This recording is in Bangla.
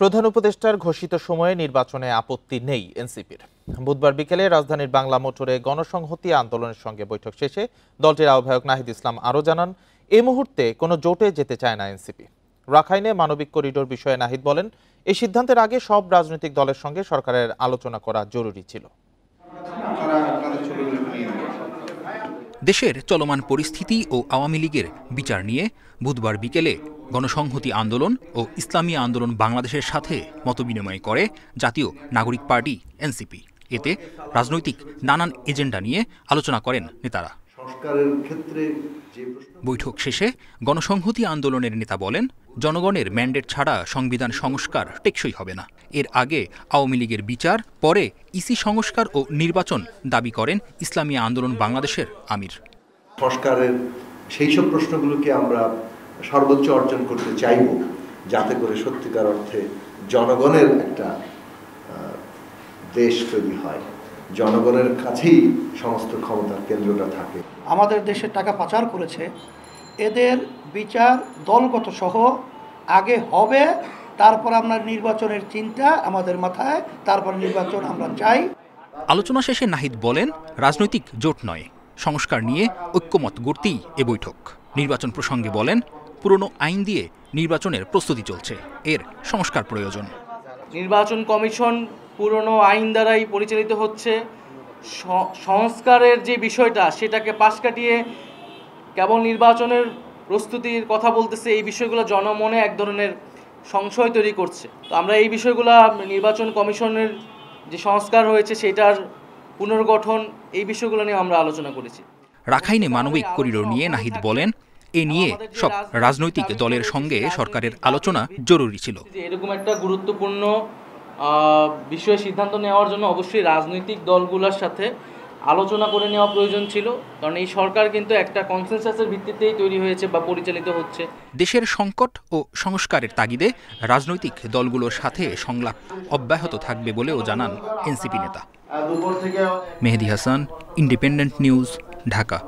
প্রধান উপদেষ্টার ঘোষিত সময়ে নির্বাচনে আপত্তি নেই এনসিপির। বুধবার বিকেলে রাজধানীর বাংলা মোটরে গণসংহতি আন্দোলনের সঙ্গে বৈঠক শেষে দলটির আহ্বায়ক নাহিদ ইসলাম আরও জানান, এই মুহূর্তে কোনো জোটে যেতে চায় না এনসিপি। রাখাইনে মানবিক করিডোর বিষয়ে নাহিদ বলেন, এই সিদ্ধান্তের আগে সব রাজনৈতিক দলের সঙ্গে সরকারের আলোচনা করা জরুরি ছিল। দেশের চলমান পরিস্থিতি ও আওয়ামী লীগের বিচার নিয়ে বুধবার বিকেলে গণসংহতি আন্দোলন ও ইসলামী আন্দোলন বাংলাদেশের সাথে মতবিনিময় করে জাতীয় নাগরিক পার্টি এনসিপি। এতে রাজনৈতিক নানান এজেন্ডা নিয়ে আলোচনা করেন নেতারা। বৈঠক শেষে গণসংহতি আন্দোলনের নেতা বলেন, জনগণের ম্যান্ডেট ছাড়া সংবিধান সংস্কার টেকসই হবে না। এর আগে আওয়ামী লীগের বিচার, পরে ইসি সংস্কার ও নির্বাচন দাবি করেন ইসলামী আন্দোলন বাংলাদেশের আমির। সংস্কারের সেই সব প্রশ্নগুলোকে আমরা সর্বোচ্চ অর্জন করতে চাইব, যাতে করে সত্যিকার অর্থে জনগণের একটা দেশ তৈরি হয়, জনগণের কাছেই সমস্ত ক্ষমতার কেন্দ্রটা থাকে। আমাদের দেশে টাকা পাচার করেছে, এদের বিচার দলগত সহ আগে হবে, তারপর আমরা নির্বাচনের চিন্তা আমাদের মাথায়, তারপর নির্বাচন আমরা চাই। আলোচনা শেষে নাহিদ বলেন, রাজনৈতিক জোট নয়, সংস্কার নিয়ে ঐক্যমত গড়তেই এ বৈঠক। নির্বাচন প্রসঙ্গে বলেন, পুরনো আইন দিয়ে নির্বাচনের প্রস্তুতি চলছে, এর সংস্কার প্রয়োজন। নির্বাচন কমিশন পুরনো আইন দ্বারাই পরিচালিত হচ্ছে। সংস্কারের যে বিষয়টা, সেটাকে পাশ কাটিয়ে কেবল নির্বাচনের প্রস্তুতির কথা বলতেছে। এই বিষয়গুলো জনমনে এক ধরনের সংশয় তৈরি করছে। তো আমরা এই বিষয়গুলো, নির্বাচন কমিশনের যে সংস্কার হয়েছে সেটার পুনর্গঠন, এই বিষয়গুলো নিয়ে আমরা আলোচনা করেছি। রাখাইনে মানবিক করিডোর নিয়ে নাহিদ বলেন, এ নিয়ে সব রাজনৈতিক দলের সঙ্গে সরকারের আলোচনা জরুরি ছিল। এরকম একটা গুরুত্বপূর্ণ বিষয়ে সিদ্ধান্ত নেওয়ার জন্য অবশ্যই রাজনৈতিক দলগুলোর সাথে আলোচনা করে নেওয়া প্রয়োজন ছিল, কারণ এই সরকার কিন্তু একটা কনসেনসাসের ভিত্তিতেই তৈরি হয়েছে বা পরিচালিত হচ্ছে। দেশের সংকট ও সংস্কারের তাগিদে রাজনৈতিক দলগুলোর সাথে সংলাপ অব্যাহত থাকবে বলেও জানান এনসিপি নেতা। মেহেদী হাসান, ইন্ডিপেন্ডেন্ট নিউজ, ঢাকা।